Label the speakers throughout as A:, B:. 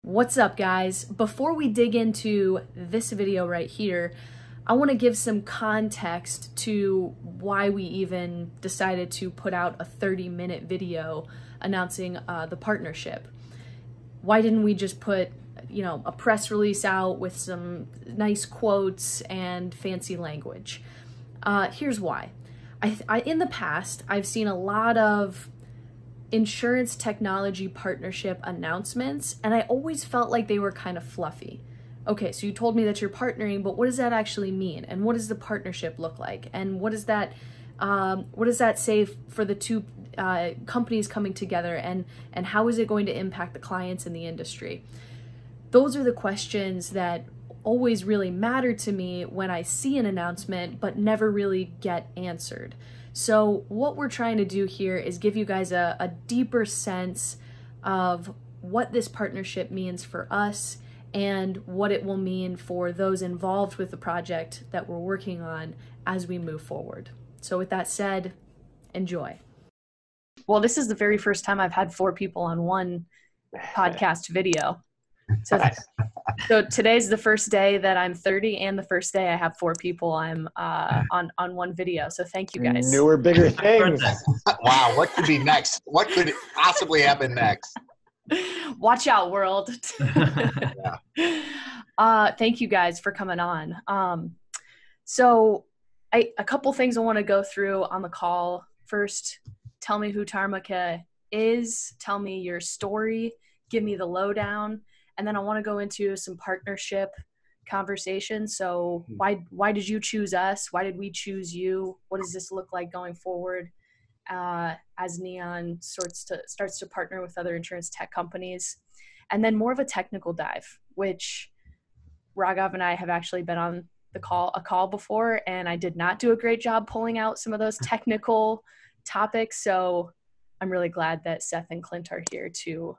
A: What's up, guys? Before we dig into this video right here, I want to give some context to why we even decided to put out a 30-minute video announcing the partnership. Why didn't we just put, a press release out with some nice quotes and fancy language? Here's why. In the past, I've seen a lot of insurance technology partnership announcements, and I always felt like they were kind of fluffy. Okay, so you told me that you're partnering, but what does that actually mean? And what does the partnership look like? And what does that say for the two companies coming together? And how is it going to impact the clients in the industry? Those are the questions that always really matter to me when I see an announcement, but never really get answered. So what we're trying to do here is give you guys a deeper sense of what this partnership means for us and what it will mean for those involved with the project that we're working on as we move forward. So with that said, enjoy. Well, this is the very first time I've had 4 people on one podcast video. So today's the first day that I'm 30 and the first day I have 4 people I'm on one video. So thank you guys.
B: Newer, bigger things.
C: Wow, what could be next? What could possibly happen next?
A: Watch out, world.
C: Yeah.
A: Thank you guys for coming on. So a couple things I want to go through on the call. First, tell me who Tarmika is. Tell me your story. Give me the lowdown. And then I want to go into some partnership conversations. So why did you choose us? Why did we choose you? What does this look like going forward as Neon starts to partner with other insurance tech companies? And then more of a technical dive, which Raghav and I have actually been on a call before, and I did not do a great job pulling out some of those technical topics. So I'm really glad that Seth and Clint are here to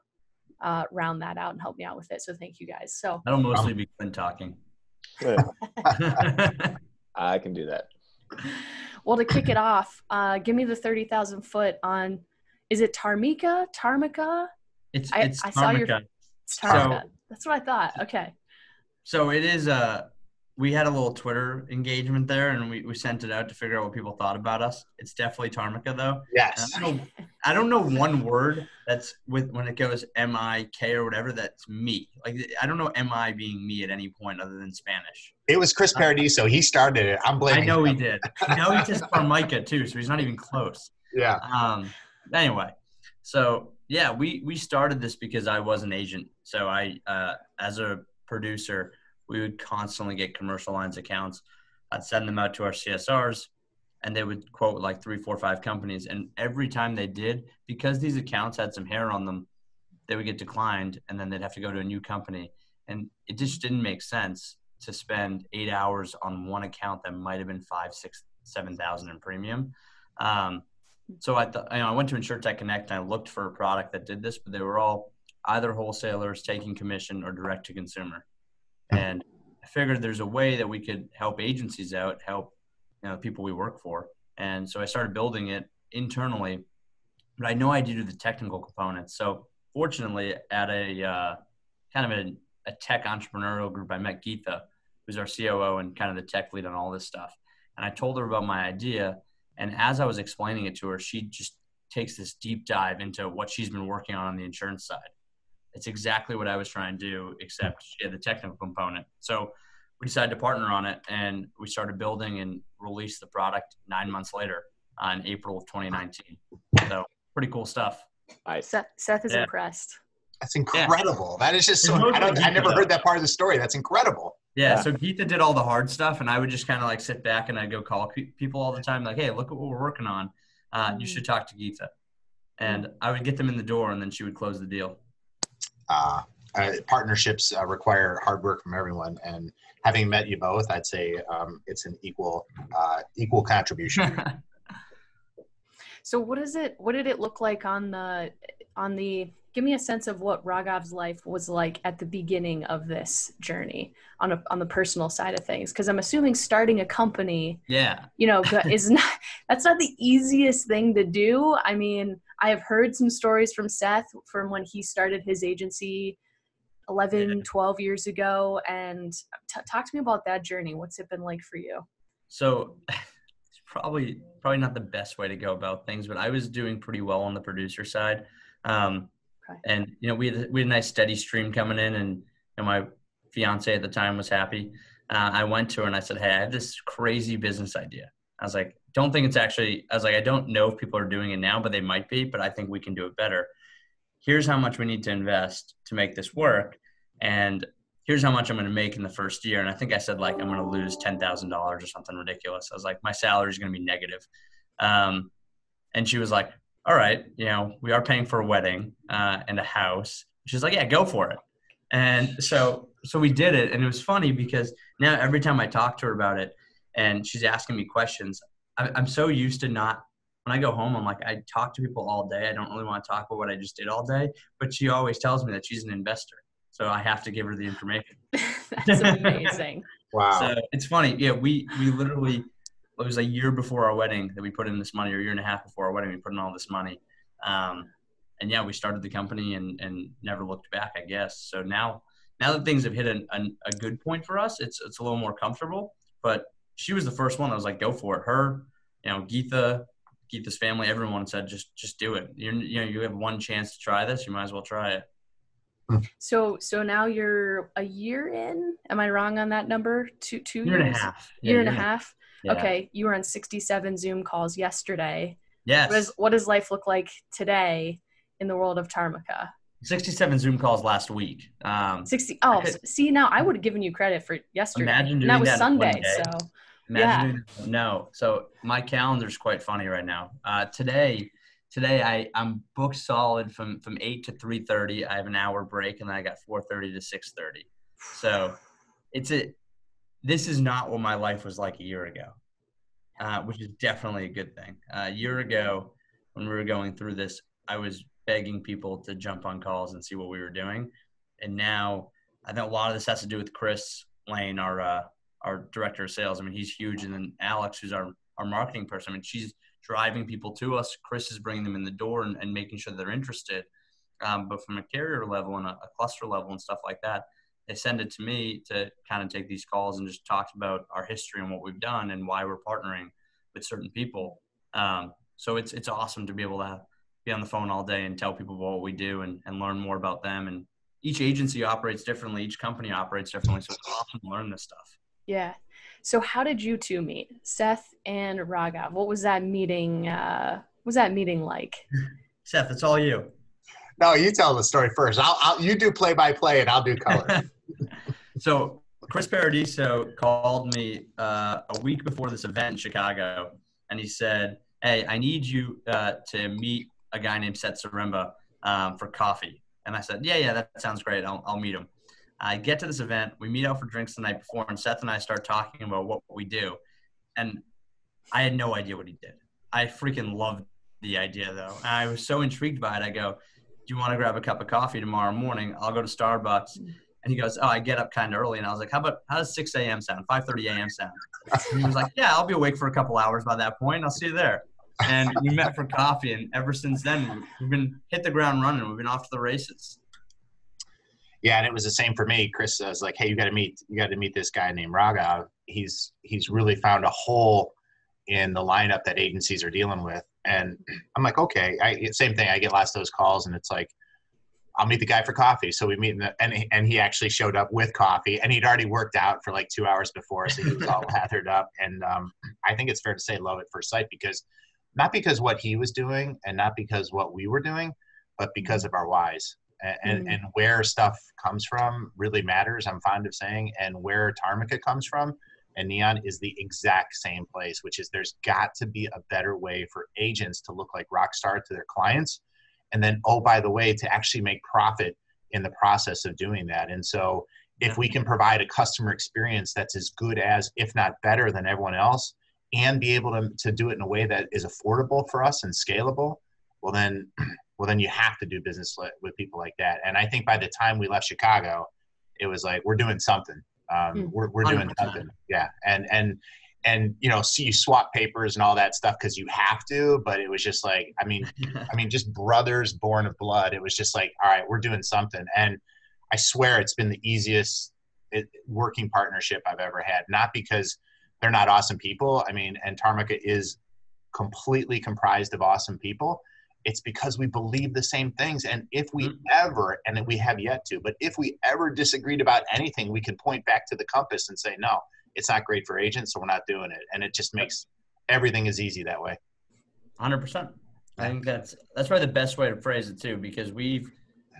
A: round that out and help me out with it. So thank you guys. So
D: that'll mostly be Clint talking.
B: I can do that.
A: Well, to kick it off, give me the 30,000 foot on, is it Tarmika?
D: It's
A: I
D: Tarmika.
A: saw your Tarmika.
D: So,
A: that's what I thought. Okay.
D: So it is we had a little Twitter engagement there, and we sent it out to figure out what people thought about us. It's definitely Tarmika, though.
C: Yes.
D: I don't know one word that's when it goes M-I-K or whatever, that's me. Like, I don't know M-I being me at any point other than Spanish.
C: It was Chris Paradiso. He started it. I'm blaming
D: I know
C: him.
D: he did. Now he says Tarmika, too, so he's not even close.
C: Yeah.
D: Anyway, so, yeah, we started this because I was an agent. So I, as a producer, we would constantly get commercial lines accounts. I'd send them out to our CSRs, and they would quote like 3, 4, 5 companies. And every time they did, because these accounts had some hair on them, they would get declined, and then they'd have to go to a new company. And it just didn't make sense to spend 8 hours on one account that might have been 5, 6, 7,000 in premium. So I went to InsurTech Connect, and I looked for a product that did this, but they were all either wholesalers taking commission or direct to consumer. And I figured there's a way that we could help agencies out, help people we work for. And so I started building it internally, but I know I do the technical components. So fortunately, at a kind of a tech entrepreneurial group, I met Geetha, who's our COO and kind of the tech lead on all this stuff. And I told her about my idea. And as I was explaining it to her, she just takes this deep dive into what she's been working on the insurance side. It's exactly what I was trying to do, except she had the technical component. So we decided to partner on it, and we started building and released the product 9 months later in April of 2019. So pretty cool stuff.
B: Nice.
A: Seth is impressed.
C: That's incredible. Yeah. That is just so – I never heard that part of the story. That's incredible.
D: Yeah, so Geetha did all the hard stuff, and I would just kind of like sit back and I'd go call people all the time like, hey, look at what we're working on. You should talk to Geetha. And I would get them in the door, and then she would close the deal.
C: Partnerships require hard work from everyone, and having met you both, I'd say it's an equal contribution.
A: So what did it look like on the give me a sense of what Raghav's life was like at the beginning of this journey on the personal side of things, because I'm assuming starting a company is that's not the easiest thing to do. I mean, I have heard some stories from Seth from when he started his agency 11, 12 years ago. And talk to me about that journey. What's it been like for you?
D: So it's probably not the best way to go about things, but I was doing pretty well on the producer side.
A: Okay.
D: And, we had a nice steady stream coming in, and my fiance at the time was happy. I went to her and I said, hey, I have this crazy business idea. I was like, I don't know if people are doing it now, but they might be, but I think we can do it better. Here's how much we need to invest to make this work. And here's how much I'm going to make in the first year. And I think I said, like, I'm going to lose $10,000 or something ridiculous. I was like, my salary is going to be negative. And she was like, all right, we are paying for a wedding and a house. She's like, yeah, go for it. And so we did it. And it was funny because now every time I talk to her about it and she's asking me questions, I'm so used to not, when I go home, I'm like, I talk to people all day. I don't really want to talk about what I just did all day, but she always tells me that she's an investor. So I have to give her the information.
A: That's amazing.
C: Wow.
D: So it's funny. Yeah, we literally, it was a year before our wedding that we put in this money, or a year and a half before our wedding, we put in all this money. And yeah, we started the company and never looked back, I guess. So now that things have hit a good point for us, it's a little more comfortable. But she was the first one that was like, go for it. Her, Geetha's family, everyone said, just do it. You have one chance to try this. You might as well try it.
A: So now you're a year in. Am I wrong on that number? Two
D: year
A: years?
D: And a half.
A: Year and a half.
D: Yeah.
A: Okay. You were on 67 Zoom calls yesterday.
D: Yes.
A: What does life look like today in the world of Tarmika?
D: 67 Zoom calls last week.
A: 60. Oh, see, now I would have given you credit for yesterday.
D: Imagine doing
A: and that was
D: that
A: Sunday. So
D: No. So my calendar's quite funny right now. Today I'm booked solid from 8 to 3:30. I have an hour break, and then I got 4:30 to 6:30. So this is not what my life was like a year ago, which is definitely a good thing. A year ago, when we were going through this, I was begging people to jump on calls and see what we were doing. And now I think a lot of this has to do with Chris Lane, our director of sales. I mean, he's huge. And then Alex, who's our marketing person, I mean, she's driving people to us. Chris is bringing them in the door and making sure they're interested. But from a carrier level and a cluster level and stuff like that, they send it to me to kind of take these calls and just talk about our history and what we've done and why we're partnering with certain people. So it's awesome to be able to be on the phone all day and tell people what we do and learn more about them. And each agency operates differently. Each company operates differently. So it's awesome to learn this stuff.
A: Yeah. So how did you two meet, Seth and Raghav? What was that meeting? Like?
D: Seth, it's all you.
C: No, you tell the story first. You do play-by-play and I'll do color.
D: So Chris Paradiso called me a week before this event in Chicago, and he said, hey, I need you to meet a guy named Seth Zaremba for coffee. And I said, yeah, that sounds great. I'll meet him. I get to this event. We meet out for drinks the night before, and Seth and I start talking about what we do. And I had no idea what he did. I freaking loved the idea, though. And I was so intrigued by it. I go, do you want to grab a cup of coffee tomorrow morning? I'll go to Starbucks. And he goes, oh, I get up kind of early. And I was like, how does 6 a.m. sound? 5:30 a.m. sound? And he was like, yeah, I'll be awake for a couple hours by that point. I'll see you there. And we met for coffee. And ever since then, we've been hit the ground running. We've been off to the races.
C: Yeah, and it was the same for me. Chris was like, hey, you got to meet this guy named Raghav. He's really found a hole in the lineup that agencies are dealing with. And I'm like, okay, same thing. I get lots of those calls, and it's like, I'll meet the guy for coffee. So we meet, and he actually showed up with coffee, and he'd already worked out for like 2 hours before, so he was all lathered up. And I think it's fair to say love at first sight, not because what he was doing and not because what we were doing, but because of our whys. And where stuff comes from really matters, I'm fond of saying, and where Tarmika comes from and Neon is the exact same place, which is there's got to be a better way for agents to look like rock star to their clients. And then, oh, by the way, to actually make profit in the process of doing that. And so if we can provide a customer experience that's as good as, if not better than everyone else, and be able to do it in a way that is affordable for us and scalable, well, then you have to do business with people like that. And I think by the time we left Chicago, it was like, we're doing something. We're doing something. Yeah. And so you swap papers and all that stuff because you have to, but it was just like, I mean, just brothers born of blood. It was just like, all right, we're doing something. And I swear it's been the easiest working partnership I've ever had. Not because they're not awesome people. I mean, and Tarmika is completely comprised of awesome people. It's because we believe the same things. And if we ever, and we have yet to, but if we ever disagreed about anything, we can point back to the compass and say, no, it's not great for agents, so we're not doing it. And it just makes everything as easy that way.
D: 100%. I think that's probably the best way to phrase it too, because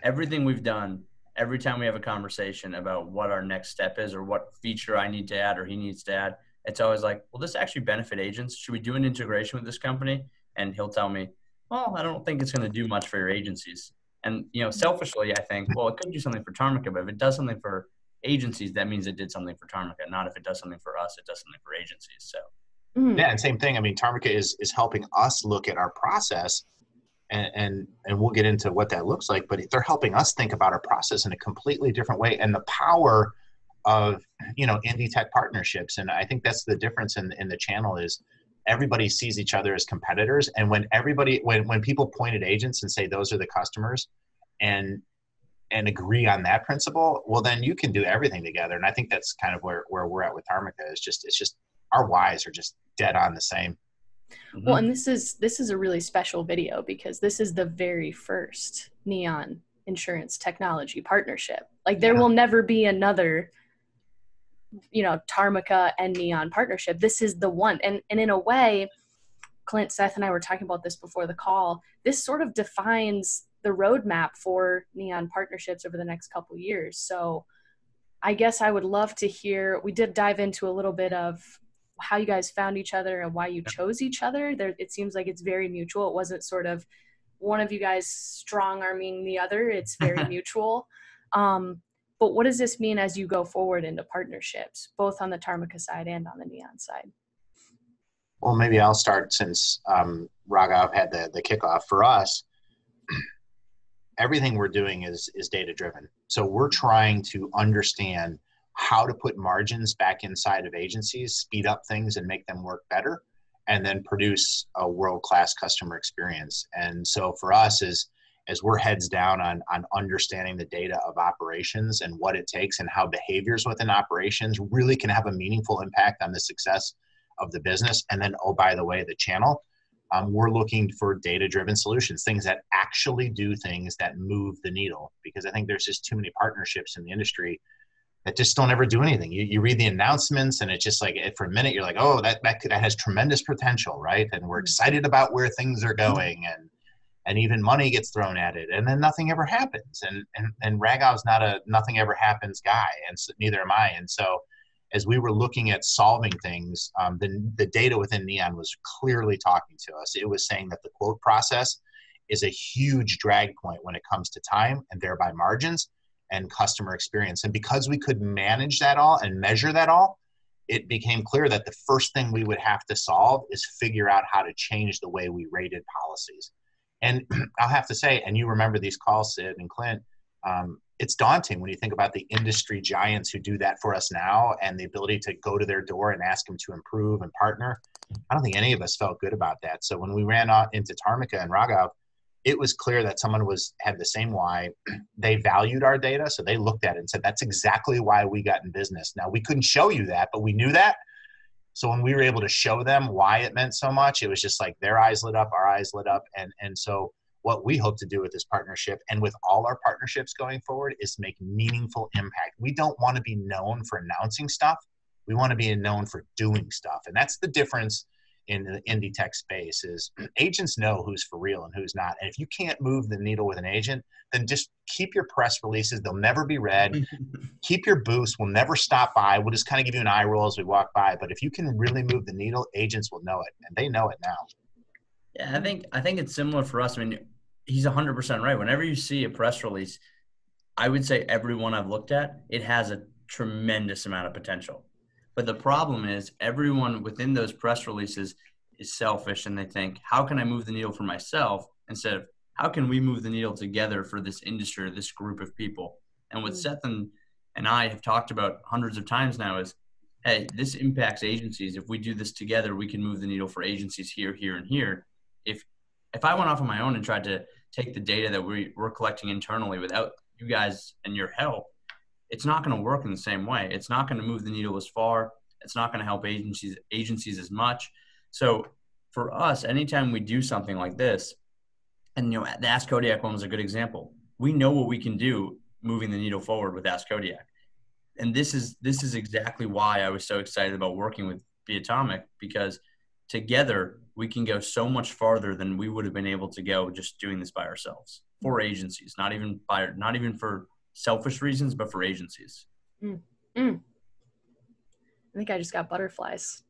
D: everything we've done, every time we have a conversation about what our next step is or what feature I need to add or he needs to add, it's always like, will this actually benefit agents? Should we do an integration with this company? And he'll tell me, well, I don't think it's going to do much for your agencies. And, selfishly, I think, well, it could do something for Tarmika, but if it does something for agencies, that means it did something for Tarmika. Not if it does something for us, it does something for agencies. So,
C: yeah, and same thing. I mean, Tarmika is helping us look at our process, and we'll get into what that looks like, but they're helping us think about our process in a completely different way, and the power of, indie tech partnerships. And I think that's the difference in the channel is everybody sees each other as competitors. And when people point at agents and say, those are the customers, and agree on that principle, well, then you can do everything together. And I think that's kind of where we're at with Tarmika. It's just our whys are just dead on the same.
A: Well, and this is a really special video because this is the very first Neon insurance technology partnership. Like there will never be another, Tarmika and Neon partnership. This is the one. And in a way, Clint, Seth, and I were talking about this before the call. This sort of defines the roadmap for Neon partnerships over the next couple of years. So I guess I would love to hear, we did dive into a little bit of how you guys found each other and why you chose each other. It seems like it's very mutual. It wasn't sort of one of you guys strong-arming the other. It's very mutual. But what does this mean as you go forward into partnerships, both on the Tarmika side and on the Neon side?
C: Well, maybe I'll start since Raghav had the kickoff. For us, everything we're doing is data-driven. So we're trying to understand how to put margins back inside of agencies, speed up things and make them work better, and then produce a world-class customer experience. And so for us, as we're heads down on understanding the data of operations and what it takes and how behaviors within operations really can have a meaningful impact on the success of the business. And then, oh, by the way, the channel, we're looking for data-driven solutions, things that actually do things that move the needle, because I think there's just too many partnerships in the industry that just don't ever do anything. You read the announcements and it's just like, for a minute, you're like, oh, that has tremendous potential, right? And we're excited about where things are going, and even money gets thrown at it, and then nothing ever happens. And Raghav's not a nothing ever happens guy, and so, neither am I. And so as we were looking at solving things, the data within Neon was clearly talking to us. It was saying that the quote process is a huge drag point when it comes to time and thereby margins and customer experience. And because we could manage that all and measure that all, it became clear that the first thing we would have to solve is figure out how to change the way we rated policies. And I'll have to say, and you remember these calls, Sid and Clint, it's daunting when you think about the industry giants who do that for us now and the ability to go to their door and ask them to improve and partner. I don't think any of us felt good about that. So when we ran out into Tarmika and Raghav, it was clear that someone had the same why. They valued our data, so they looked at it and said, that's exactly why we got in business. Now, we couldn't show you that, but we knew that. So when we were able to show them why it meant so much, it was just like their eyes lit up, our eyes lit up. And so what we hope to do with this partnership and with all our partnerships going forward is make meaningful impact. We don't want to be known for announcing stuff. We want to be known for doing stuff. And that's the difference in the indie tech space is agents know who's for real and who's not. And if you can't move the needle with an agent, then just keep your press releases. They'll never be read. Keep your booths. We'll never stop by. We'll just kind of give you an eye roll as we walk by. But if you can really move the needle, agents will know it. And they know it now.
D: Yeah, I think it's similar for us. I mean, he's 100% right. Whenever you see a press release, I would say every one I've looked at, it has a tremendous amount of potential. But the problem is everyone within those press releases is selfish, and they think, how can I move the needle for myself instead of how can we move the needle together for this industry or this group of people? And what Seth and I have talked about hundreds of times now is, hey, this impacts agencies. If we do this together, we can move the needle for agencies here, here, and here. If I went off on my own and tried to take the data that we're collecting internally without you guys and your help, it's not going to work in the same way. It's not going to move the needle as far. It's not going to help agencies as much. So for us, anytime we do something like this, and the Ask Kodiak one was a good example. We know what we can do moving the needle forward with Ask Kodiak. And this is exactly why I was so excited about working with Be Atomic, because together we can go so much farther than we would have been able to go just doing this by ourselves for agencies, not even for selfish reasons, but for agencies.
A: I think I just got butterflies.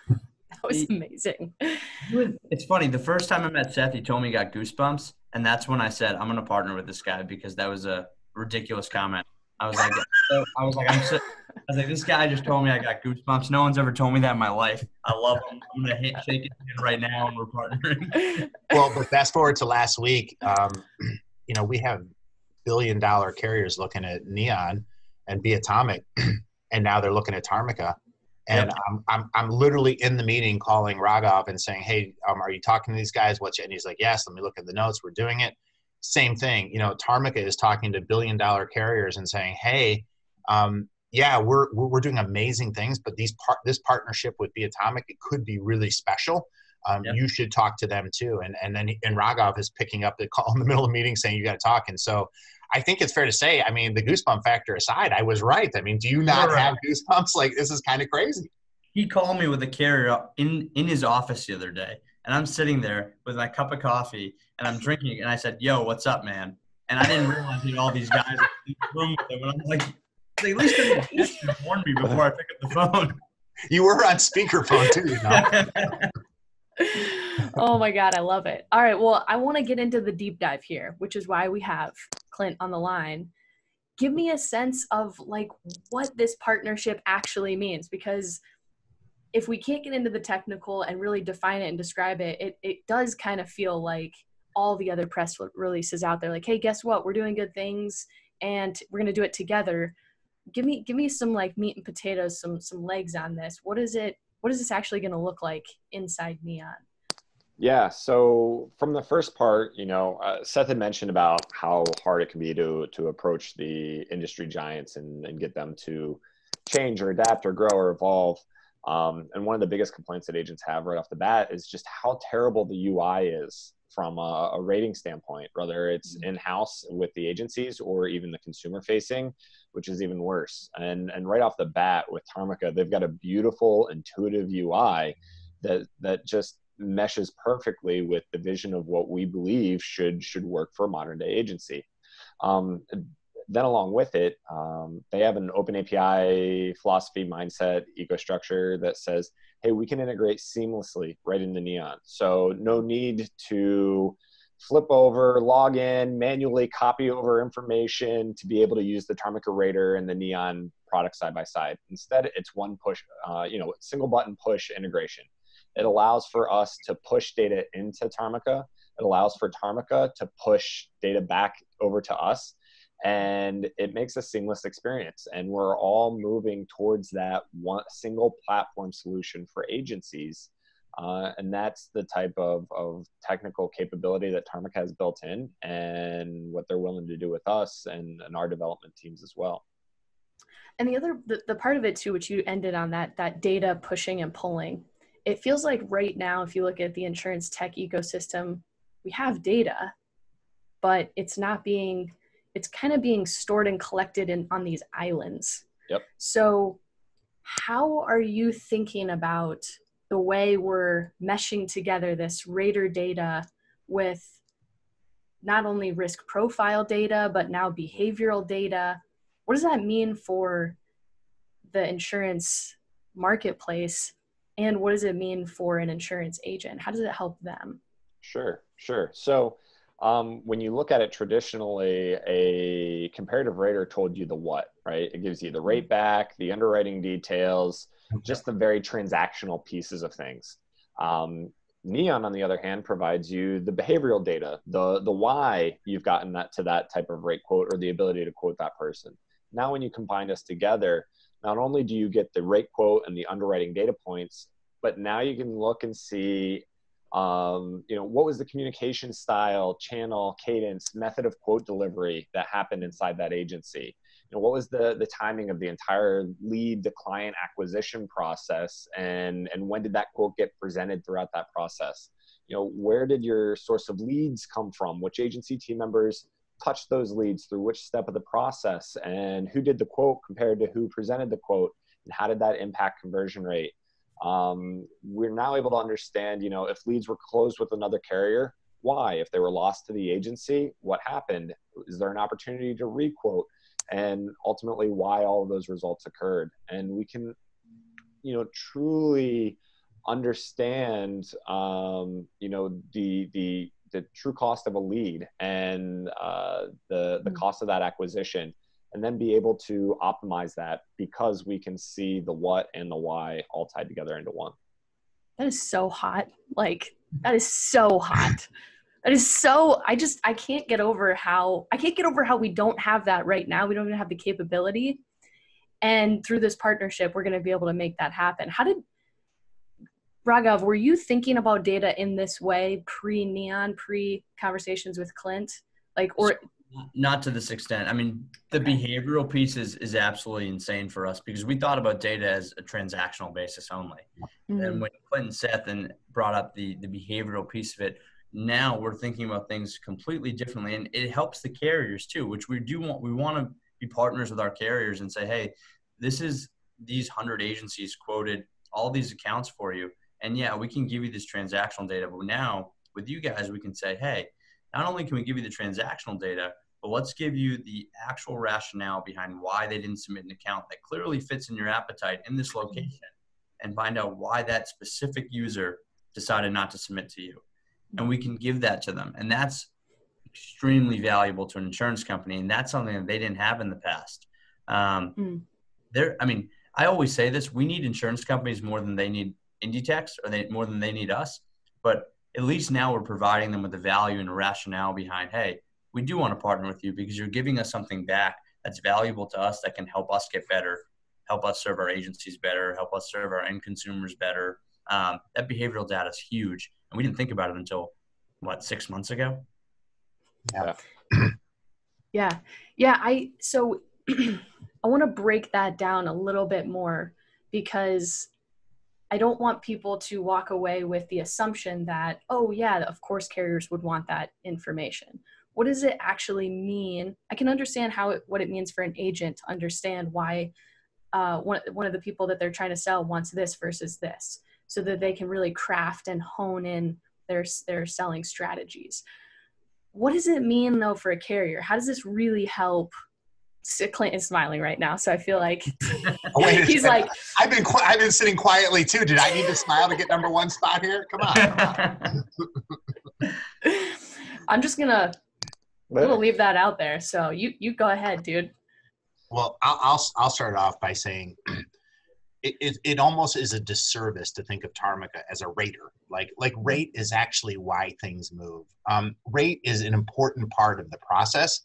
A: That was amazing.
D: It's funny. The first time I met Seth, he told me he got goosebumps. And that's when I said, I'm going to partner with this guy, because that was a ridiculous comment. I was like, this guy just told me I got goosebumps. No one's ever told me that in my life. I love him. I'm going to shake his hand right now, and we're partnering.
C: Well, but fast forward to last week, we have billion-dollar carriers looking at Neon and Be Atomic, and now they're looking at Tarmika. And
D: Yep.
C: I'm literally in the meeting calling Raghav and saying, hey, are you talking to these guys? And he's like, yes, let me look at the notes. We're doing it. Same thing. Tarmika is talking to billion-dollar carriers and saying, hey, we're doing amazing things, but this partnership with Be Atomic, it could be really special.
D: Yep.
C: You should talk to them too. And Raghav is picking up the call in the middle of the meeting saying, you got to talk. And so I think it's fair to say, I mean, the goosebump factor aside, I was right. I mean, do you not have goosebumps? Like, this is kind of crazy.
D: He called me with a carrier in his office the other day, and I'm sitting there with my cup of coffee, and I'm drinking, and I said, yo, what's up, man? And I didn't realize he had all these guys in the room with him, and I'm like, at least they warn me before I pick up the phone.
C: You were on speakerphone too,
A: Oh my God, I love it. All right, well, I want to get into the deep dive here, which is why we have Clint on the line. Give me a sense of like what this partnership actually means, because if we can't get into the technical and really define it and describe it, it does kind of feel like all the other press releases out there, like, hey, guess what? We're doing good things and we're going to do it together. Give me some like meat and potatoes, some legs on this. What is this actually going to look like inside Neon?
B: Yeah. So from the first part, Seth had mentioned about how hard it can be to approach the industry giants and get them to change or adapt or grow or evolve. And one of the biggest complaints that agents have right off the bat is just how terrible the UI is from a rating standpoint, whether it's in-house with the agencies or even the consumer facing, which is even worse. And right off the bat with Tarmika, they've got a beautiful, intuitive UI that just meshes perfectly with the vision of what we believe should work for a modern day agency. Then along with it, they have an open API philosophy, mindset, eco structure that says, hey, we can integrate seamlessly right into Neon. So no need to flip over, log in, manually copy over information to be able to use the Tarmika Rater and the Neon product side by side. Instead, it's one push, single button push integration. It allows for us to push data into Tarmika. It allows for Tarmika to push data back over to us. And it makes a seamless experience. And we're all moving towards that one single platform solution for agencies. And that's the type of technical capability that Tarmika has built in and what they're willing to do with us and our development teams as well.
A: And the part of it too, which you ended on, that data pushing and pulling, it feels like right now, if you look at the insurance tech ecosystem, we have data, but it's kind of being stored and collected on these islands.
B: Yep.
A: So how are you thinking about the way we're meshing together this rater data with not only risk profile data, but now behavioral data? What does that mean for the insurance marketplace? And what does it mean for an insurance agent? How does it help them?
B: Sure. So when you look at it traditionally, a comparative rater told you the what, right? It gives you the rate back, the underwriting details, just the very transactional pieces of things. Neon, on the other hand, provides you the behavioral data, the why you've gotten to that type of rate quote or the ability to quote that person. Now, when you combine us together, not only do you get the rate quote and the underwriting data points, but now you can look and see What was the communication style, channel, cadence, method of quote delivery that happened inside that agency? What was the timing of the entire lead to client acquisition process, and when did that quote get presented throughout that process? Where did your source of leads come from? Which agency team members touched those leads through which step of the process, and who did the quote compared to who presented the quote, and how did that impact conversion rate? We're now able to understand, if leads were closed with another carrier, why? If they were lost to the agency, what happened? Is there an opportunity to requote? And ultimately why all of those results occurred. And we can, truly understand, the true cost of a lead and the cost of that acquisition, and then be able to optimize that because we can see the what and the why all tied together into one.
A: That is so hot. Like, that is so hot. That is so, I can't get over how we don't have that right now. We don't even have the capability. And through this partnership, we're going to be able to make that happen. Raghav, were you thinking about data in this way pre-Neon, pre-conversations with Clint?
D: Not to this extent. I mean, the behavioral piece is absolutely insane for us because we thought about data as a transactional basis only. Mm-hmm. And when Clint and Seth brought up the behavioral piece of it, now we're thinking about things completely differently, and it helps the carriers too, which we do want. We want to be partners with our carriers and say, hey, this is these 100 agencies quoted all these accounts for you. And yeah, we can give you this transactional data, but now with you guys, we can say, hey, not only can we give you the transactional data, but let's give you the actual rationale behind why they didn't submit an account that clearly fits in your appetite in this location, and find out why that specific user decided not to submit to you. And we can give that to them. And that's extremely valuable to an insurance company. And that's something that they didn't have in the past. I mean, I always say this, we need insurance companies more than they need Inditex, or more than they need us. But at least now we're providing them with the value and rationale behind, hey, we do want to partner with you because you're giving us something back that's valuable to us that can help us get better, help us serve our agencies better, help us serve our end consumers better. That behavioral data is huge. And we didn't think about it until, 6 months ago?
A: Yeah. So I want to break that down a little bit more, because I don't want people to walk away with the assumption that, oh yeah, of course carriers would want that information. What does it actually mean? I can understand what it means for an agent to understand why one of the people that they're trying to sell wants this versus this, so that they can really craft and hone in their selling strategies. What does it mean though for a carrier? How does this really help? Clint is smiling right now, so I feel like he's like,
C: I've been sitting quietly too. Did I need to smile to get number one spot here? Come on.
A: I'm gonna leave that out there. So you go ahead, dude.
C: Well, I'll start off by saying it almost is a disservice to think of Tarmika as a rater. Like rate is actually why things move. Rate is an important part of the process,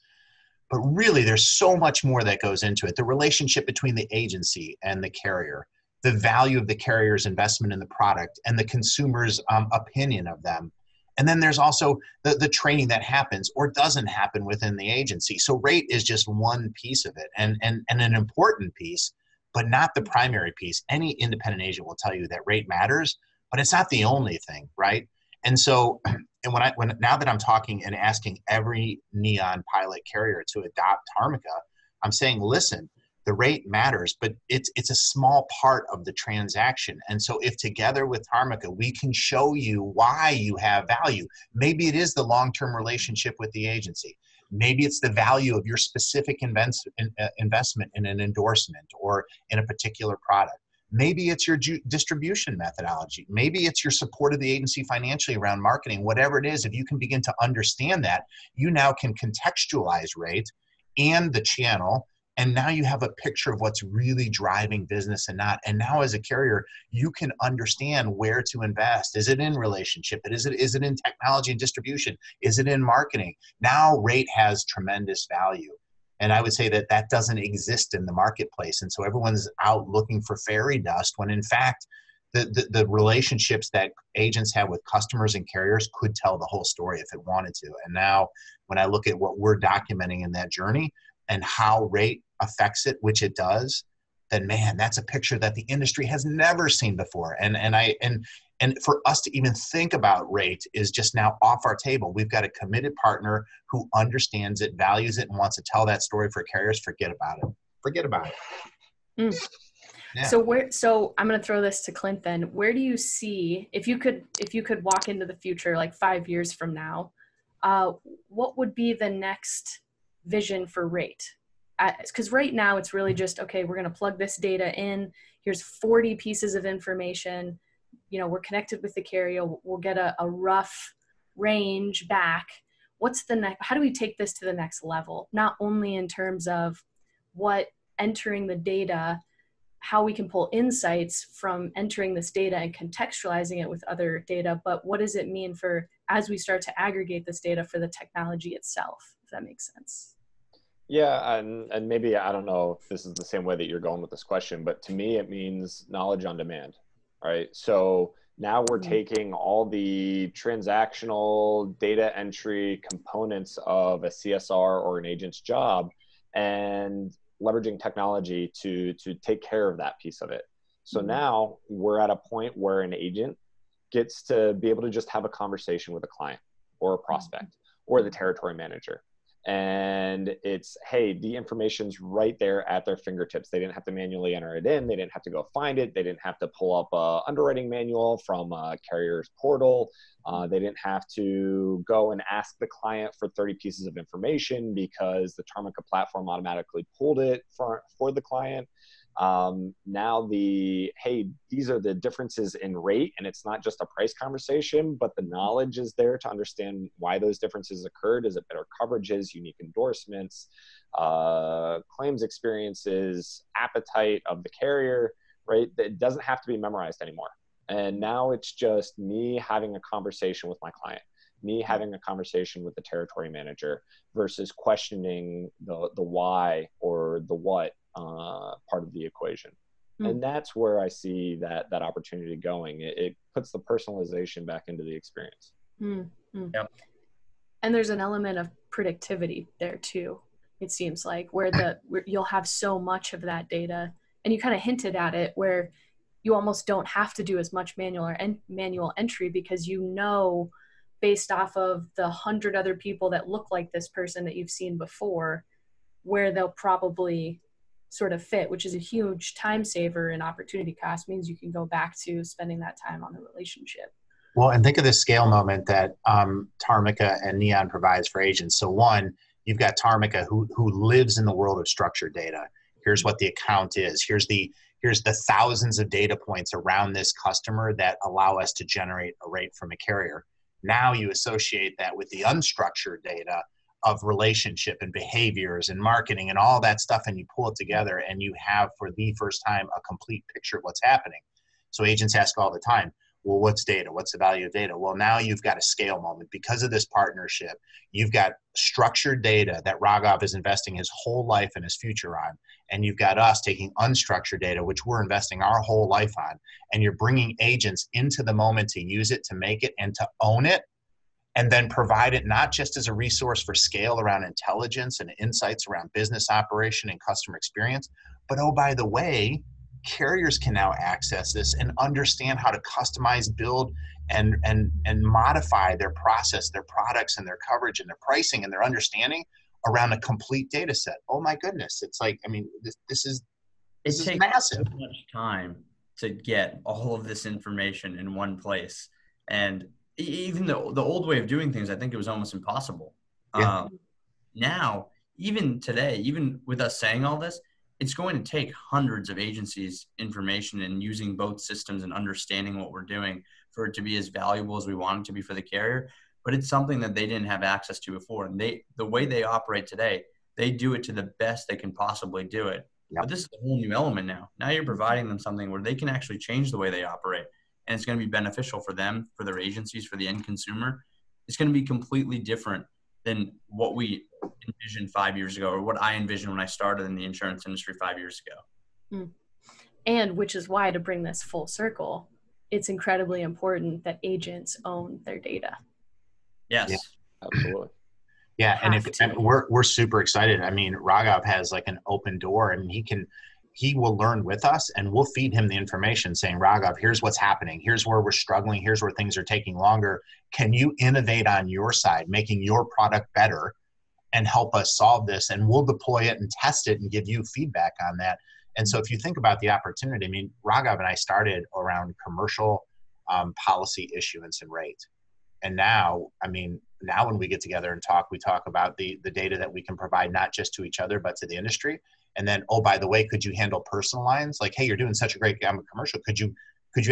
C: but really there's so much more that goes into it. The relationship between the agency and the carrier, the value of the carrier's investment in the product, and the consumer's opinion of them. And then there's also the training that happens or doesn't happen within the agency. So rate is just one piece of it, and an important piece, but not the primary piece. Any independent agent will tell you that rate matters, but it's not the only thing, right? And so, and now that I'm talking and asking every Neon pilot carrier to adopt Tarmika, I'm saying, listen, the rate matters, but it's a small part of the transaction. And so if together with Tarmika, we can show you why you have value, maybe it is the long-term relationship with the agency. Maybe it's the value of your specific investment in an endorsement or in a particular product. Maybe it's your distribution methodology. Maybe it's your support of the agency financially around marketing. Whatever it is, if you can begin to understand that, you now can contextualize rate and the channel, and now you have a picture of what's really driving business and not. And now as a carrier, you can understand where to invest. Is it in relationship? Is it in technology and distribution? Is it in marketing? Now rate has tremendous value. And I would say that doesn't exist in the marketplace. And so everyone's out looking for fairy dust when in fact, the relationships that agents have with customers and carriers could tell the whole story if it wanted to. And now when I look at what we're documenting in that journey and how rate affects it, which it does, then man, that's a picture that the industry has never seen before. And for us to even think about rate is just now off our table. We've got a committed partner who understands it, values it, and wants to tell that story for carriers. Forget about it. Forget about it.
A: Mm.
C: Yeah.
A: So I'm going to throw this to Clint then. Where do you see, if you could walk into the future, like 5 years from now, what would be the next vision for rate? Because right now it's really just, okay, we're going to plug this data in. Here's 40 pieces of information. We're connected with the carrier. We'll get a rough range back. What's the next? How do we take this to the next level? Not only in terms of what entering the data, how we can pull insights from entering this data and contextualizing it with other data, but what does it mean for, as we start to aggregate this data, for the technology itself, if that makes sense?
B: Yeah, and maybe, I don't know if this is the same way that you're going with this question, but to me, it means knowledge on demand, right? So now we're taking all the transactional data entry components of a CSR or an agent's job and leveraging technology to take care of that piece of it. So now we're at a point where an agent gets to be able to just have a conversation with a client or a prospect or the territory manager. And it's, hey, the information's right there at their fingertips. They didn't have to manually enter it in. They didn't have to go find it. They didn't have to pull up a underwriting manual from a carrier's portal. They didn't have to go and ask the client for 30 pieces of information because the Tarmika platform automatically pulled it for the client. Now hey, these are the differences in rate, and it's not just a price conversation, but the knowledge is there to understand why those differences occurred. Is it better coverages, unique endorsements, claims experiences, appetite of the carrier, right? It doesn't have to be memorized anymore. And now it's just me having a conversation with my client, me having a conversation with the territory manager versus questioning the why or the what part of the equation. And that's where I see that opportunity going. It puts the personalization back into the experience.
D: Yep.
A: And there's an element of predictivity there too, it seems like, where you'll have so much of that data, and you kind of hinted at it, where you almost don't have to do as much manual entry, because based off of the 100 other people that look like this person that you've seen before, where they'll probably sort of fit, which is a huge time saver, and opportunity cost means you can go back to spending that time on the relationship.
C: Well, and think of the scale moment that Tarmika and Neon provides for agents. So one, you've got Tarmika who lives in the world of structured data. Here's what the account is. Here's the thousands of data points around this customer that allow us to generate a rate from a carrier. Now you associate that with the unstructured data of relationship and behaviors and marketing and all that stuff, and you pull it together, and you have, for the first time, a complete picture of what's happening. So agents ask all the time, well, what's data? What's the value of data? Well, now you've got a scale moment. Because of this partnership, you've got structured data that Raghav is investing his whole life and his future on. And you've got us taking unstructured data, which we're investing our whole life on. And you're bringing agents into the moment to use it, to make it, and to own it, and then provide it not just as a resource for scale around intelligence and insights around business operation and customer experience, but oh, by the way, carriers can now access this and understand how to customize, build, and modify their process, their products, and their coverage, and their pricing, and their understanding around a complete data set. Oh my goodness. It's like, I mean, this is massive.
D: So much time to get all of this information in one place. And even the old way of doing things, I think it was almost impossible.
C: Yeah.
D: Now, even today, even with us saying all this, it's going to take hundreds of agencies' information and using both systems and understanding what we're doing for it to be as valuable as we want it to be for the carrier. But it's something that they didn't have access to before. And the way they operate today, they do it to the best they can possibly do it. Yep. But this is a whole new element now. Now you're providing them something where they can actually change the way they operate. And it's going to be beneficial for them, for their agencies, for the end consumer. It's going to be completely different than what we envisioned 5 years ago, or what I envisioned when I started in the insurance industry 5 years ago.
A: And which is why, to bring this full circle, it's incredibly important that agents own their data.
D: Yes.
C: Yeah.
B: Absolutely.
C: Yeah, and we're super excited. I mean, Raghav has like an open door, and he will learn with us, and we'll feed him the information saying, Raghav, here's what's happening. Here's where we're struggling. Here's where things are taking longer. Can you innovate on your side, making your product better and help us solve this? And we'll deploy it and test it and give you feedback on that. And so if you think about the opportunity, I mean, Raghav and I started around commercial policy issuance and rate. And now, I mean, now when we get together and talk, we talk about the data that we can provide, not just to each other, but to the industry. And then, oh, by the way, could you handle personal lines? Like, hey, you're doing such a great job of commercial. Could you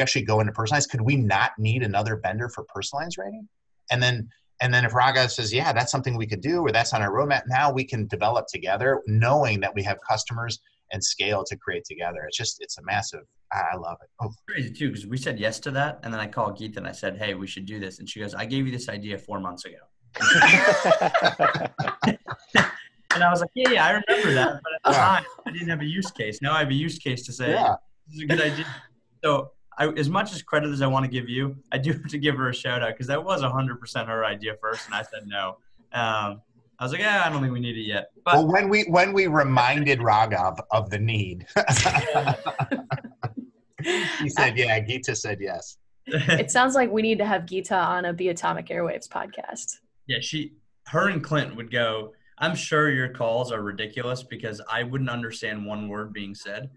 C: actually go into personalized? Could we not need another vendor for personalized rating? And then if Raga says, yeah, that's something we could do, or that's on our roadmap, now we can develop together, knowing that we have customers and scale to create together. It's a massive, I love it. Oh.
D: Crazy too, because we said yes to that, and then I called Geeta and I said, hey, we should do this. And she goes, I gave you this idea 4 months ago. And I was like, yeah, I remember that. But at the time, I didn't have a use case. Now I have a use case to say, this is a good idea. So as much as credit as I want to give you, I do have to give her a shout out, because that was 100% her idea first, and I said no. I was like, I don't think we need it yet. But
C: well, when we reminded Raghav of the need, he said, yeah, Geeta said yes.
A: It sounds like we need to have Geeta on a Be Atomic Airwaves podcast.
D: Yeah, her and Clint would go, I'm sure your calls are ridiculous because I wouldn't understand one word being said.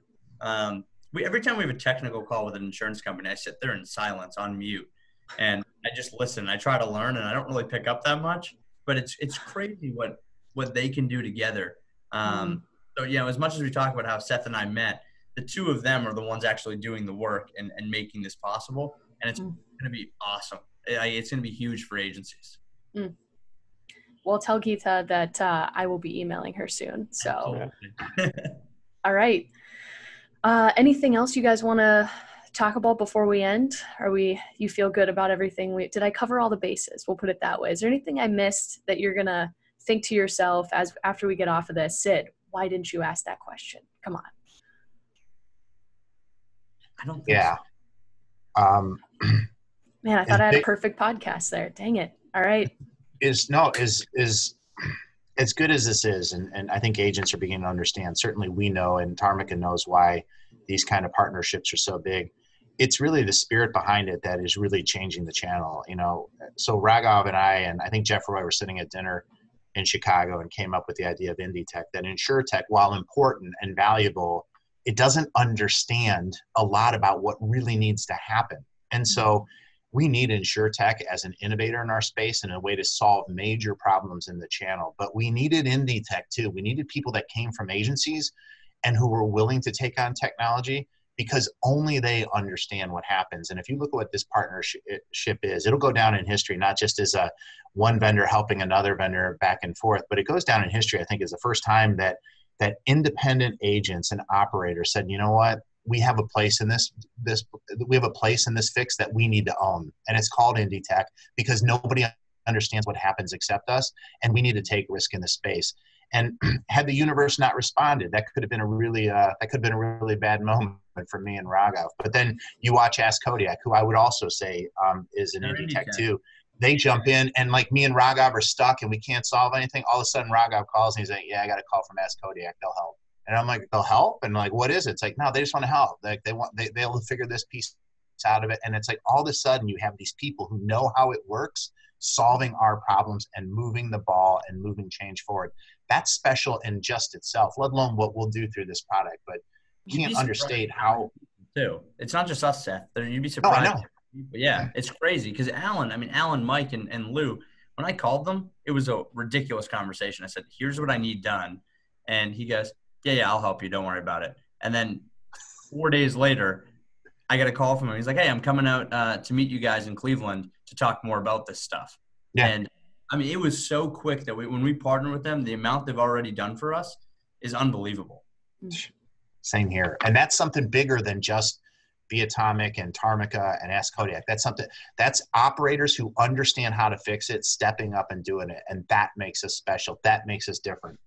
D: Every time we have a technical call with an insurance company, I sit there in silence on mute and I just listen. I try to learn, and I don't really pick up that much, but it's crazy what they can do together. So, as much as we talk about how Seth and I met, the two of them are the ones actually doing the work and making this possible. And it's going to be awesome. It's going to be huge for agencies.
A: Well, tell Geeta that I will be emailing her soon. So,
D: Absolutely.
A: All right. Anything else you guys want to talk about before we end? You feel good about everything? Did I cover all the bases? We'll put it that way. Is there anything I missed that you're going to think to yourself after we get off of this? Sid, why didn't you ask that question? Come on.
D: I don't think
C: so.
A: Man, I thought I had a perfect podcast there. Dang it. All right.
C: Is as good as this is, and I think agents are beginning to understand, certainly we know, and Tarmika knows why these kind of partnerships are so big. It's really the spirit behind it that is really changing the channel. So Raghav and I think Jeff Roy were sitting at dinner in Chicago and came up with the idea of IndyTech, that InsurTech, while important and valuable, it doesn't understand a lot about what really needs to happen. And so we need InsurTech as an innovator in our space and a way to solve major problems in the channel. But we needed IndyTech too. We needed people that came from agencies and who were willing to take on technology, because only they understand what happens. And if you look at what this partnership is, it'll go down in history, not just as one vendor helping another vendor back and forth, but it goes down in history, I think, as the first time that independent agents and operators said, you know what, we have a place in this fix that we need to own. And it's called IndyTech, because nobody understands what happens except us, and we need to take risk in the space. And had the universe not responded, that could have been a really bad moment for me and Raghav. But then you watch Ask Kodiak, who I would also say is an IndyTech too. They jump in, and like me and Raghav are stuck and we can't solve anything. All of a sudden Raghav calls and he's like, yeah, I got a call from Ask Kodiak. They'll help. And I'm like, they'll help? And like, what is it? It's like, no, they just want to help. Like they'll figure this piece out of it. And it's like, all of a sudden you have these people who know how it works, solving our problems and moving the ball and moving change forward. That's special in just itself, let alone what we'll do through this product. But you can't understate how.
D: Too. It's not just us, Seth. You'd be surprised.
C: No, I know.
D: But yeah, it's crazy because Alan, Mike, and Lou, when I called them, it was a ridiculous conversation. I said, here's what I need done. And he goes, yeah, I'll help you. Don't worry about it. And then 4 days later, I got a call from him. He's like, hey, I'm coming out to meet you guys in Cleveland to talk more about this stuff. Yeah. And I mean, it was so quick that when we partner with them, the amount they've already done for us is unbelievable.
C: Same here. And that's something bigger than just Be Atomic and Tarmika and Ask Kodiak. That's operators who understand how to fix it, stepping up and doing it. And that makes us special. That makes us different.